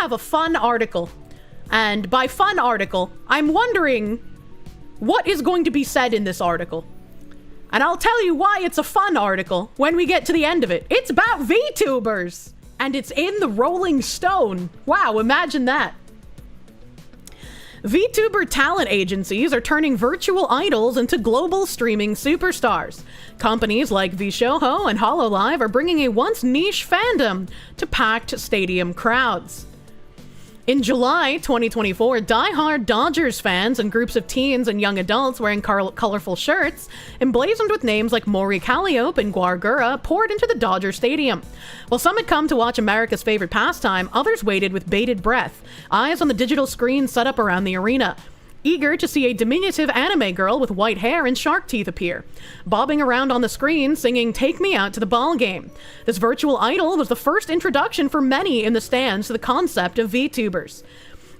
have a fun article. And by fun article, I'm wondering what is going to be said in this article. And I'll tell you why it's a fun article when we get to the end of it. It's about VTubers! And it's in the Rolling Stone. Wow, imagine that. VTuber talent agencies are turning virtual idols into global streaming superstars. Companies like Visho and HoloLive are bringing a once niche fandom to packed stadium crowds. In July 2024, die-hard Dodgers fans and groups of teens and young adults wearing colorful shirts, emblazoned with names like Maury Caliop and Guargura, poured into the Dodger Stadium. While some had come to watch America's favorite pastime, others waited with bated breath, eyes on the digital screen set up around the arena, eager to see a diminutive anime girl with white hair and shark teeth appear, bobbing around on the screen singing "Take Me Out to the Ball Game." This virtual idol was the first introduction for many in the stands to the concept of VTubers.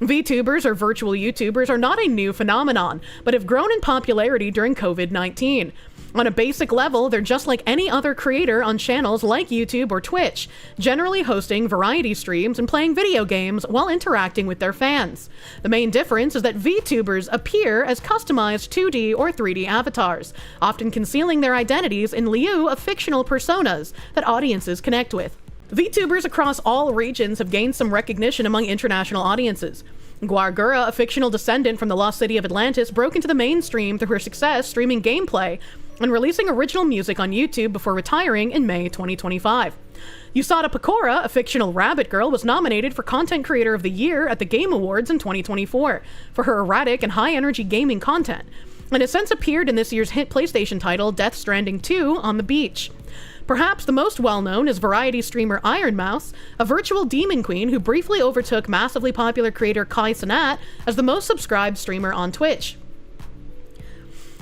VTubers, or virtual YouTubers, are not a new phenomenon, but have grown in popularity during COVID-19. On a basic level, they're just like any other creator on channels like YouTube or Twitch, generally hosting variety streams and playing video games while interacting with their fans. The main difference is that VTubers appear as customized 2D or 3D avatars, often concealing their identities in lieu of fictional personas that audiences connect with. VTubers across all regions have gained some recognition among international audiences. Guargura, a fictional descendant from the lost city of Atlantis, broke into the mainstream through her success streaming gameplay and releasing original music on YouTube before retiring in May 2025. Usada Pecora, a fictional rabbit girl, was nominated for Content Creator of the Year at the Game Awards in 2024 for her erratic and high-energy gaming content, and has since appeared in this year's hit PlayStation title Death Stranding 2 on the beach. Perhaps the most well-known is variety streamer Ironmouse, a virtual demon queen who briefly overtook massively popular creator Kai Cenat as the most subscribed streamer on Twitch.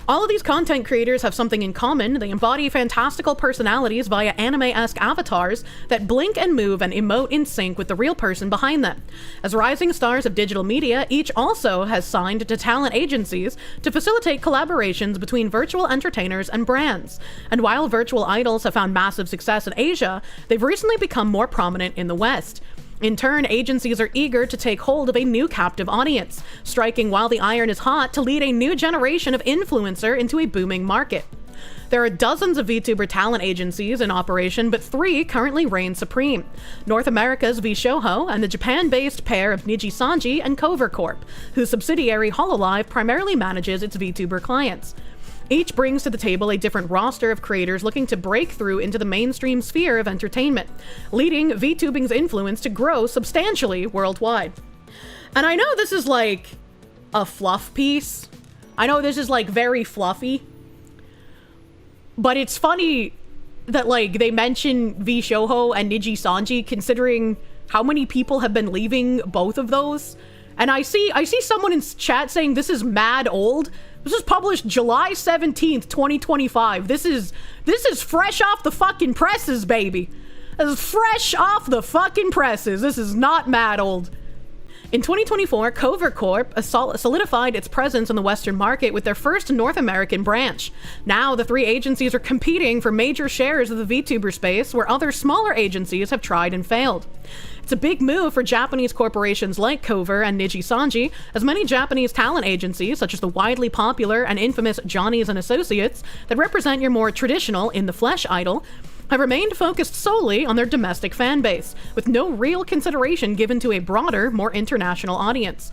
All of these content creators have something in common. They embody fantastical personalities via anime-esque avatars that blink and move and emote in sync with the real person behind them. As rising stars of digital media, each also has signed to talent agencies to facilitate collaborations between virtual entertainers and brands. And while virtual idols have found massive success in Asia, they've recently become more prominent in the West. In turn, agencies are eager to take hold of a new captive audience, striking while the iron is hot to lead a new generation of influencer into a booming market. There are dozens of VTuber talent agencies in operation, but 3 currently reign supreme: North America's Visho and the Japan-based pair of Nijisanji and Covert Corp, whose subsidiary HoloLive primarily manages its VTuber clients. Each brings to the table a different roster of creators looking to break through into the mainstream sphere of entertainment, leading VTubing's influence to grow substantially worldwide. And I know this is like a fluff piece. I know this is like very fluffy. But it's funny that like they mention Visho and Nijisanji considering how many people have been leaving both of those. And I see someone in chat saying this is mad old. This was published July 17th, 2025. This is fresh off the fucking presses, baby. This is fresh off the fucking presses. This is not mad old. In 2024, Covert Corp solidified its presence in the Western market with their first North American branch. Now, the 3 agencies are competing for major shares of the VTuber space where other smaller agencies have tried and failed. It's a big move for Japanese corporations like Covert and Nijisanji, as many Japanese talent agencies, such as the widely popular and infamous Johnny's and Associates, that represent your more traditional in-the-flesh idol, have remained focused solely on their domestic fan base, with no real consideration given to a broader, more international audience.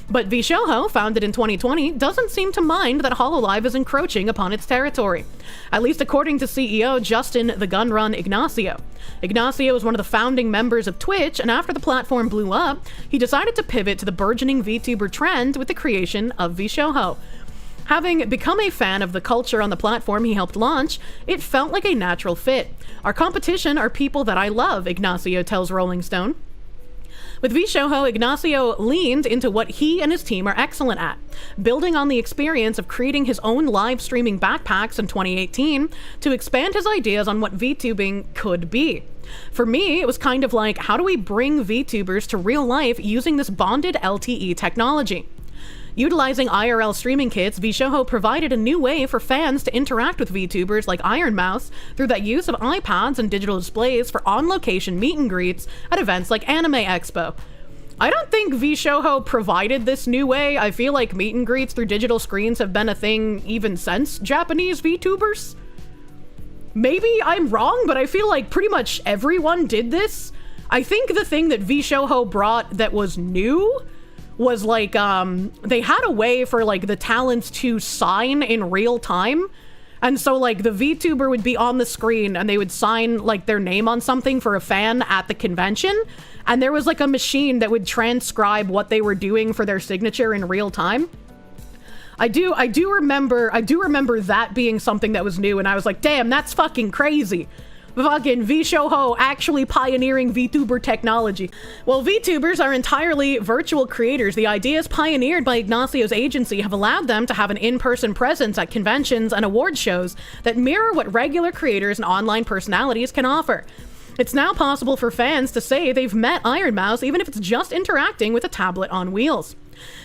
But Visho, founded in 2020, doesn't seem to mind that HoloLive is encroaching upon its territory, at least according to CEO Justin "The Gun Run" Ignacio. Ignacio is one of the founding members of Twitch, and after the platform blew up, he decided to pivot to the burgeoning VTuber trend with the creation of Visho. Having become a fan of the culture on the platform he helped launch, it felt like a natural fit. Our competition are people that I love, Ignacio tells Rolling Stone. With Visho, Ignacio leaned into what he and his team are excellent at, building on the experience of creating his own live streaming backpacks in 2018 to expand his ideas on what VTubing could be. For me, it was kind of like, how do we bring VTubers to real life using this bonded LTE technology? Utilizing IRL streaming kits, Visho provided a new way for fans to interact with VTubers like Ironmouse through that use of iPads and digital displays for on-location meet and greets at events like Anime Expo. I don't think Visho provided this new way. I feel like meet and greets through digital screens have been a thing even since Japanese VTubers. Maybe I'm wrong, but I feel like pretty much everyone did this. I think the thing that Visho brought that was new was like, they had a way for like the talents to sign in real time. And so like the VTuber would be on the screen and they would sign like their name on something for a fan at the convention. And there was like a machine that would transcribe what they were doing for their signature in real time. I do remember that being something that was new, and I was like, damn, that's fucking crazy. Fucking Visho actually pioneering VTuber technology. Well, VTubers are entirely virtual creators. The ideas pioneered by Ignacio's agency have allowed them to have an in-person presence at conventions and award shows that mirror what regular creators and online personalities can offer. It's now possible for fans to say they've met Iron Mouse, even if it's just interacting with a tablet on wheels.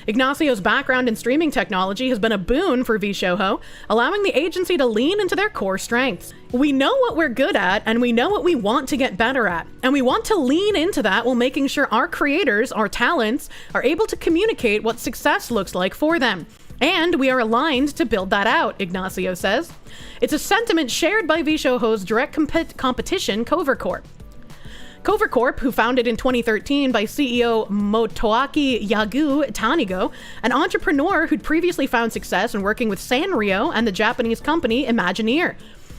Ignacio's background in streaming technology has been a boon for Visho, allowing the agency to lean into their core strengths. We know what we're good at, and we know what we want to get better at, and we want to lean into that while making sure our creators, our talents, are able to communicate what success looks like for them. And we are aligned to build that out, Ignacio says. It's a sentiment shared by Visho's direct competition, Covert Corp. Covert Corp, who founded in 2013 by CEO Motoaki Yagu Tanigo, an entrepreneur who'd previously found success in working with Sanrio and the Japanese company Imagineer.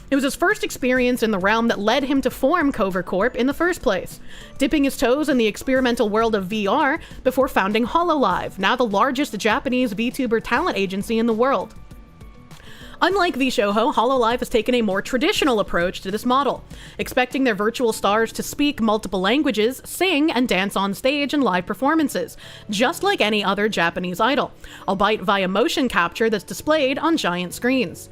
It was his first experience in the realm that led him to form Covert Corp in the first place, dipping his toes in the experimental world of VR before founding HoloLive, now the largest Japanese VTuber talent agency in the world. Unlike Visho, HoloLive has taken a more traditional approach to this model, expecting their virtual stars to speak multiple languages, sing, and dance on stage in live performances, just like any other Japanese idol, albeit via motion capture that's displayed on giant screens.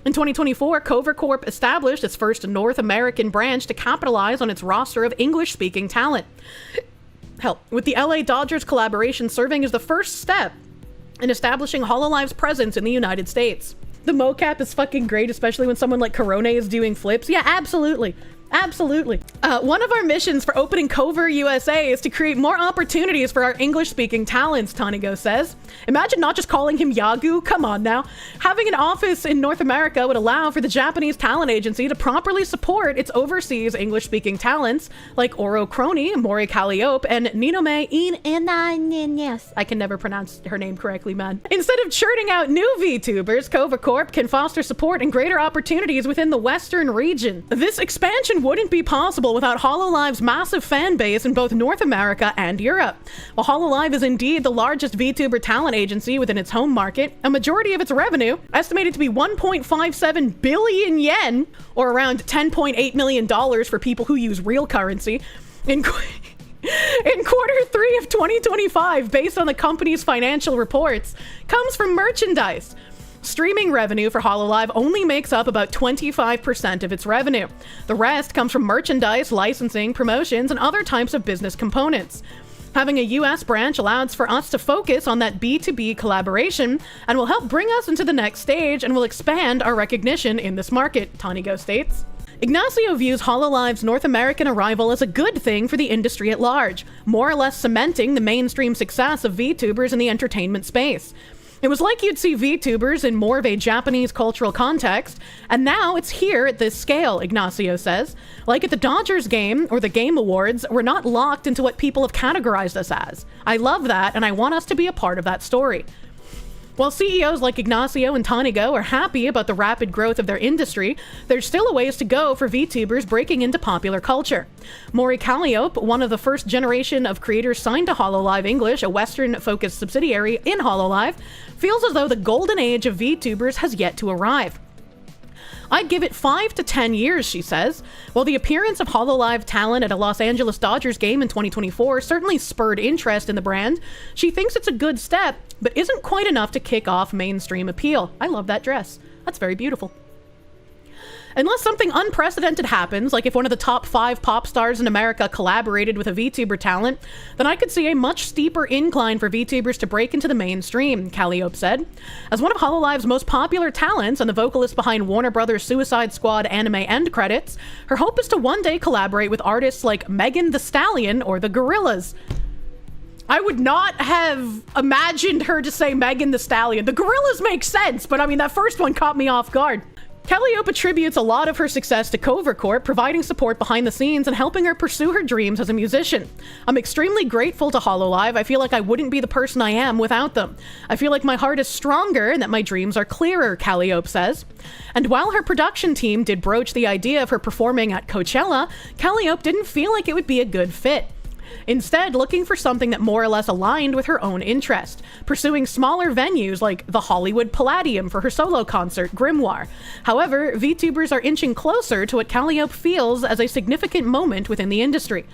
In 2024, Covert Corp established its first North American branch to capitalize on its roster of English-speaking talent. Hell, with the LA Dodgers collaboration serving as the first step in establishing HoloLive's presence in the United States. The mocap is fucking great, especially when someone like Corone is doing flips. Yeah, absolutely. Absolutely. One of our missions for opening Covert USA is to create more opportunities for our English-speaking talents, Tanigo says. Imagine not just calling him Yagu. Come on now. Having an office in North America would allow for the Japanese talent agency to properly support its overseas English-speaking talents like Oro Crony, Mori Caliop, and Ninome Yes. I can never pronounce her name correctly, man. Instead of churning out new VTubers, Covert Corp can foster support and greater opportunities within the Western region. This expansion wouldn't be possible without HoloLive's massive fan base in both North America and Europe. While HoloLive is indeed the largest VTuber talent agency within its home market, a majority of its revenue, estimated to be 1.57 billion yen, or around $10.8 million for people who use real currency, in quarter 3 of 2025, based on the company's financial reports, comes from merchandise. Streaming revenue for HoloLive only makes up about 25% of its revenue. The rest comes from merchandise, licensing, promotions, and other types of business components. Having a US branch allows for us to focus on that B2B collaboration and will help bring us into the next stage and will expand our recognition in this market, Tanigo states. Ignacio views HoloLive's North American arrival as a good thing for the industry at large, more or less cementing the mainstream success of VTubers in the entertainment space. It was like you'd see VTubers in more of a Japanese cultural context, and now it's here at this scale, Ignacio says. Like at the Dodgers game or the Game Awards, we're not locked into what people have categorized us as. I love that, and I want us to be a part of that story. While CEOs like Ignacio and Tanigo are happy about the rapid growth of their industry, there's still a ways to go for VTubers breaking into popular culture. Mori Caliop, one of the first generation of creators signed to HoloLive English, a Western-focused subsidiary in HoloLive, feels as though the golden age of VTubers has yet to arrive. I'd give it 5 to 10 years, she says. While the appearance of HoloLive talent at a Los Angeles Dodgers game in 2024 certainly spurred interest in the brand, she thinks it's a good step, but isn't quite enough to kick off mainstream appeal. I love that dress. That's very beautiful. Unless something unprecedented happens, like if one of the top 5 pop stars in America collaborated with a VTuber talent, then I could see a much steeper incline for VTubers to break into the mainstream, Caliop said. As one of HoloLive's most popular talents and the vocalist behind Warner Bros. Suicide Squad anime end credits, her hope is to one day collaborate with artists like Megan Thee Stallion or the Gorillaz. I would not have imagined her to say Megan Thee Stallion. The gorillas make sense, but I mean, that first one caught me off guard. Caliop attributes a lot of her success to Covert Corp, providing support behind the scenes and helping her pursue her dreams as a musician. I'm extremely grateful to Hololive. I feel like I wouldn't be the person I am without them. I feel like my heart is stronger and that my dreams are clearer, Caliop says. And while her production team did broach the idea of her performing at Coachella, Caliop didn't feel like it would be a good fit. Instead, looking for something that more or less aligned with her own interest, pursuing smaller venues like the Hollywood Palladium for her solo concert, Grimoire. However, VTubers are inching closer to what Caliop feels as a significant moment within the industry.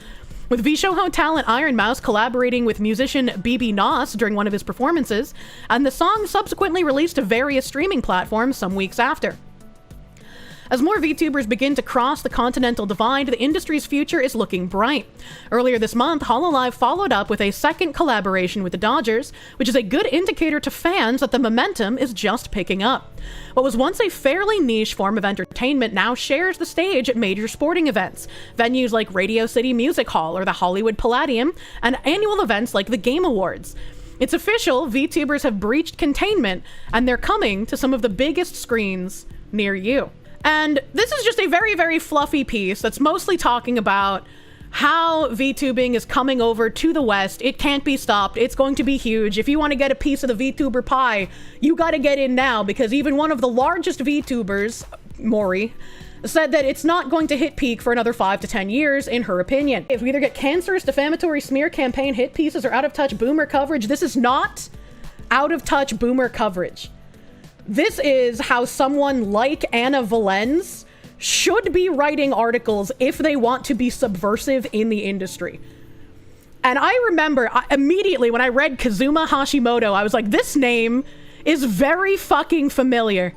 With Visho talent Iron Mouse collaborating with musician BB Nos during one of his performances, and the song subsequently released to various streaming platforms some weeks after. As more VTubers begin to cross the continental divide, the industry's future is looking bright. Earlier this month, Hololive followed up with a second collaboration with the Dodgers, which is a good indicator to fans that the momentum is just picking up. What was once a fairly niche form of entertainment now shares the stage at major sporting events, venues like Radio City Music Hall or the Hollywood Palladium, and annual events like the Game Awards. It's official, VTubers have breached containment, and they're coming to some of the biggest screens near you. And this is just a very, very fluffy piece that's mostly talking about how VTubing is coming over to the West. It can't be stopped. It's going to be huge. If you want to get a piece of the VTuber pie, you got to get in now, because even one of the largest VTubers, Maury, said that it's not going to hit peak for another 5 to 10 years, in her opinion. If we either get cancerous, defamatory smear campaign hit pieces or out-of-touch boomer coverage, this is not out-of-touch boomer coverage. This is how someone like Anna Valens should be writing articles if they want to be subversive in the industry. And I remember immediately when I read Kazuma Hashimoto, I was like, this name is very fucking familiar.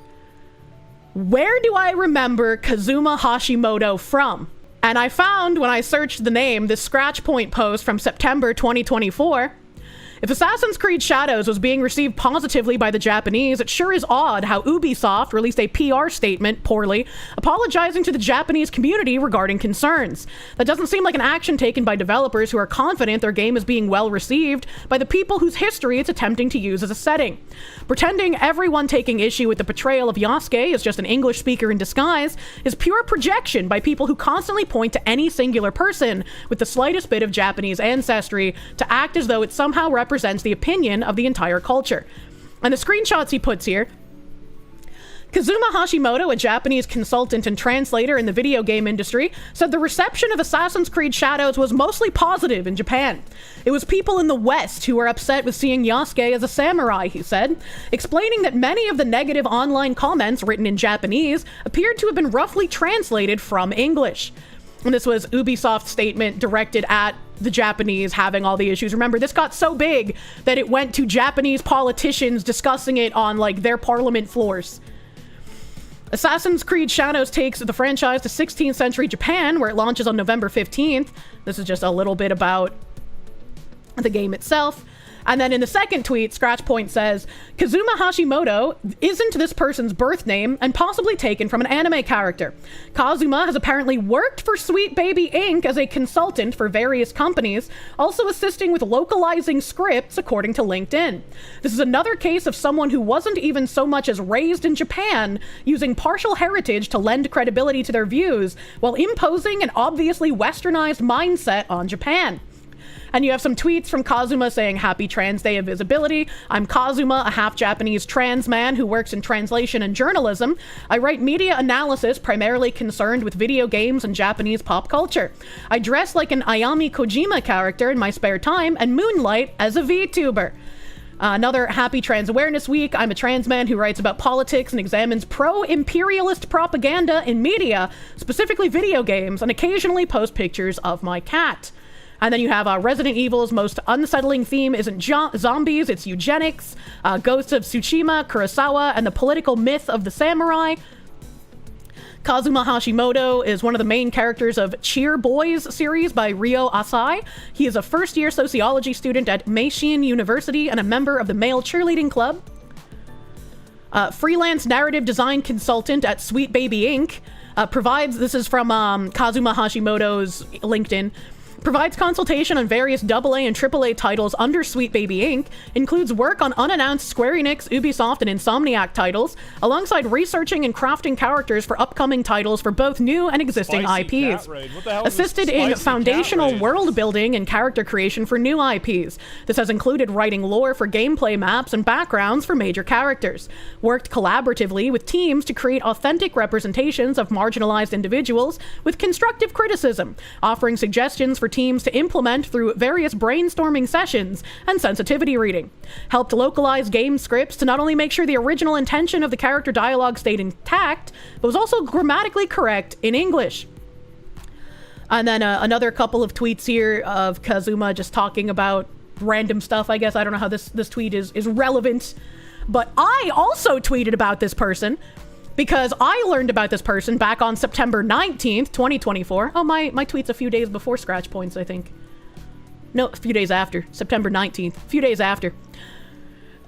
Where do I remember Kazuma Hashimoto from? And I found, when I searched the name, this Scratch Point post from September 2024. If Assassin's Creed Shadows was being received positively by the Japanese, it sure is odd how Ubisoft released a PR statement, poorly, apologizing to the Japanese community regarding concerns. That doesn't seem like an action taken by developers who are confident their game is being well received by the people whose history it's attempting to use as a setting. Pretending everyone taking issue with the portrayal of Yasuke as just an English speaker in disguise is pure projection by people who constantly point to any singular person with the slightest bit of Japanese ancestry to act as though it somehow represents the opinion of the entire culture. And the screenshots he puts here: Kazuma Hashimoto, a Japanese consultant and translator in the video game industry, said the reception of Assassin's Creed Shadows was mostly positive in Japan. It was people in the West who were upset with seeing Yasuke as a samurai, he said, explaining that many of the negative online comments written in Japanese appeared to have been roughly translated from English. And this was Ubisoft's statement directed at the Japanese having all the issues. Remember, this got so big that it went to Japanese politicians discussing it on, like, their parliament floors. Assassin's Creed Shadows takes the franchise to 16th century Japan, where it launches on November 15th. This is just a little bit about the game itself. And then in the second tweet, Scratchpoint says, Kazuma Hashimoto isn't this person's birth name and possibly taken from an anime character. Kazuma has apparently worked for Sweet Baby Inc. as a consultant for various companies, also assisting with localizing scripts, according to LinkedIn. This is another case of someone who wasn't even so much as raised in Japan, using partial heritage to lend credibility to their views, while imposing an obviously westernized mindset on Japan. And you have some tweets from Kazuma saying, Happy Trans Day of Visibility. I'm Kazuma, a half-Japanese trans man who works in translation and journalism. I write media analysis primarily concerned with video games and Japanese pop culture. I dress like an Ayami Kojima character in my spare time and moonlight as a VTuber. Another Happy Trans Awareness Week. I'm a trans man who writes about politics and examines pro-imperialist propaganda in media, specifically video games, and occasionally post pictures of my cat. And then you have Resident Evil's most unsettling theme isn't zombies, it's eugenics, Ghosts of Tsushima, Kurosawa, and the political myth of the samurai. Kazuma Hashimoto is one of the main characters of Cheer Boys series by Ryo Asai. He is a first-year sociology student at Meishin University and a member of the male cheerleading club. Freelance narrative design consultant at Sweet Baby Inc. Provides, this is from Kazuma Hashimoto's LinkedIn, Provides consultation on various AA and AAA titles under Sweet Baby Inc., includes work on unannounced Square Enix, Ubisoft, and Insomniac titles, alongside researching and crafting characters for upcoming titles for both new and existing IPs. Assisted in foundational world building and character creation for new IPs. This has included writing lore for gameplay maps and backgrounds for major characters. Worked collaboratively with teams to create authentic representations of marginalized individuals with constructive criticism, offering suggestions for teams to implement through various brainstorming sessions and sensitivity reading. Helped localize game scripts to not only make sure the original intention of the character dialogue stayed intact, but was also grammatically correct in English. And then another couple of tweets here of Kazuma just talking about random stuff, I guess. I don't know how this tweet is relevant, but I also tweeted about this person because I learned about this person back on September 19th, 2024. Oh, my tweet's a few days before Scratch Points, I think. No, a few days after. September 19th. A few days after.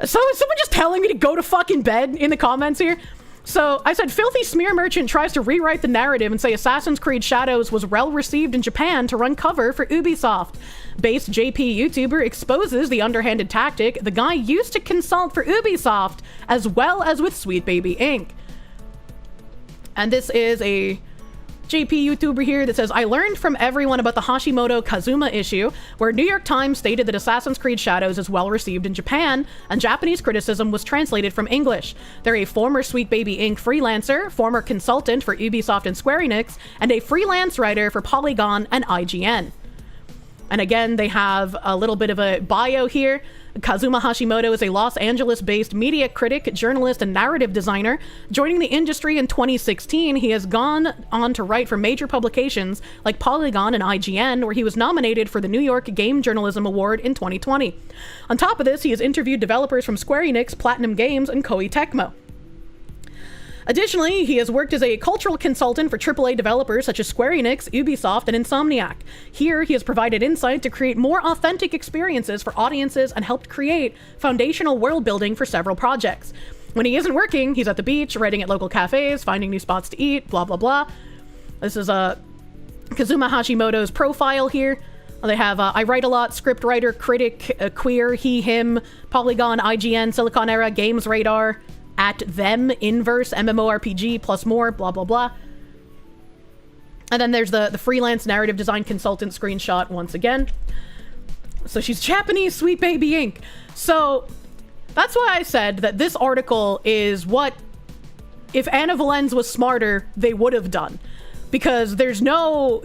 So is someone just telling me to go to fucking bed in the comments here? So I said, filthy smear merchant tries to rewrite the narrative and say Assassin's Creed Shadows was well received in Japan to run cover for Ubisoft. Based JP YouTuber exposes the underhanded tactic the guy used to consult for Ubisoft as well as with Sweet Baby Inc. And this is a JP YouTuber here that says, I learned from everyone about the Hashimoto Kazuma issue, where New York Times stated that Assassin's Creed Shadows is well received in Japan, and Japanese criticism was translated from English. They're a former Sweet Baby Inc. freelancer, former consultant for Ubisoft and Square Enix, and a freelance writer for Polygon and IGN. And again, they have a little bit of a bio here. Kazuma Hashimoto is a Los Angeles-based media critic, journalist, and narrative designer. Joining the industry in 2016, he has gone on to write for major publications like Polygon and IGN, where he was nominated for the New York Game Journalism Award in 2020. On top of this, he has interviewed developers from Square Enix, Platinum Games, and Koei Tecmo. Additionally, he has worked as a cultural consultant for AAA developers such as Square Enix, Ubisoft, and Insomniac. Here, he has provided insight to create more authentic experiences for audiences and helped create foundational world building for several projects. When he isn't working, he's at the beach, writing at local cafes, finding new spots to eat, blah, blah, blah. This is Kazuma Hashimoto's profile here. They have I write a lot, script writer, critic, queer, he, him, Polygon, IGN, Silicon Era, Games Radar, at them, Inverse, MMORPG, plus more, blah, blah, blah. And then there's the freelance narrative design consultant screenshot once again. So she's Japanese, Sweet Baby Inc. So that's why I said that this article is what, if Anna Valens was smarter, they would have done. Because there's no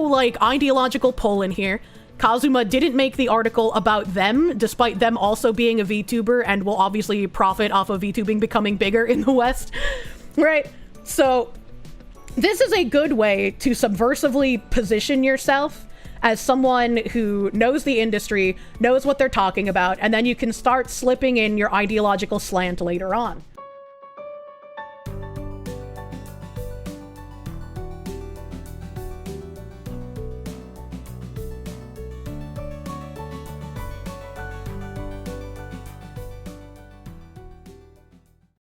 like ideological pull in here. Kazuma didn't make the article about them, despite them also being a VTuber and will obviously profit off of VTubing becoming bigger in the West, right? So this is a good way to subversively position yourself as someone who knows the industry, knows what they're talking about, and then you can start slipping in your ideological slant later on.